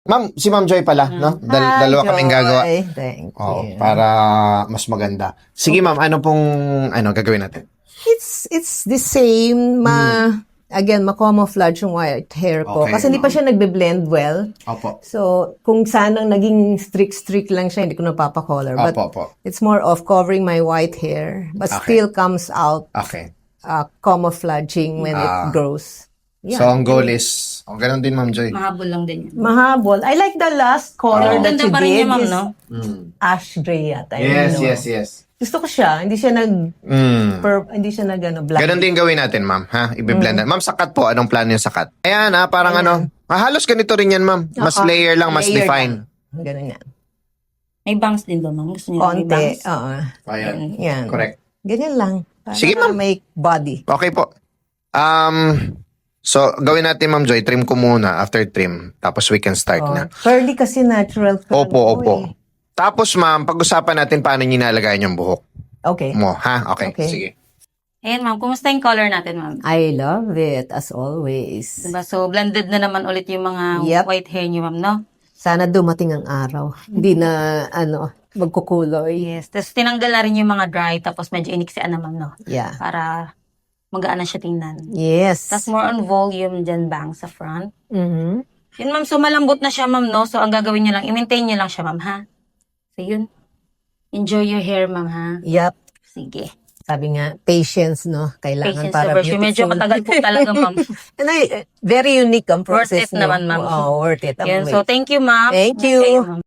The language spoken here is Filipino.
Ma'am, si Ma'am Joy pala, no? Hi, Dalawa kaming gagawa. Joy. Thank Oh, you. para mas maganda. Sige, ma'am, ano pong gagawin natin? It's the same. Again, ma-camouflage yung white hair ko. Okay, Kasi hindi pa siya nagbe-blend well. Opo. So, kung sanang naging strict lang siya, hindi ko napapakolor. But Opo. it's more of covering my white hair, but still comes out Okay. camouflaging when it grows. So, ang goal is, ganun din, Ma'am Joy. Mahabol lang din yan. Mahabol. I like the last color that Ganda you pa rin did niya, ma'am, is no? ash gray yata. I don't know. Yes. Gusto ko siya. Hindi siya hindi siya black. Ganun din gawin natin, ma'am, ha? Ibe-blend. Ma'am, sakat po. Anong plano yung sakat? Ayan, ha? Parang halos ganito rin yan, ma'am. Mas layer lang, mas Layer define. lang. Ganun yan. May bangs din ba, ma'am? Gusto niyo may Konti. bangs? Oo. Ayan. Yan. Correct. Ganyan lang. Para Sige, ma'am. make body. Okay po. So, gawin natin, Ma'am Joy. Trim ko muna after trim. Tapos we can start na. Curly kasi natural curl Opo. ko eh. Tapos, ma'am, pag-usapan natin paano nyo inalagayan yung buhok Okay. mo, ha? Okay. Okay. Sige. Ayan, ma'am. Kumusta yung color natin, ma'am? I love it as always. Diba? So, blended na naman ulit yung mga Yep. white hair niyo, ma'am, no? Sana dumating ang araw. Hindi na, magkukuloy. Yes. Tapos, tinanggal na rin yung mga dry. Tapos, medyo iniksian naman, no? Yeah. Para magaan na siya tingnan. Yes. Tapos, more on volume dyan, bang sa front. Mhm. Yun, ma'am. So, malambot na siya, ma'am, no? So, ang gagawin niyo lang, i-maintain niyo lang siya, ma'am, ha? So, yun. Enjoy your hair, ma'am, ha? Yup. Sige. Sabi nga, patience, no? Kailangan Patience para over show. Medyo matagal po talaga, ma'am. Very unique ang Worth process. it naman, ma'am. Oh, worth it. Yan. So, thank you, ma'am. Thank you. Okay, ma'am.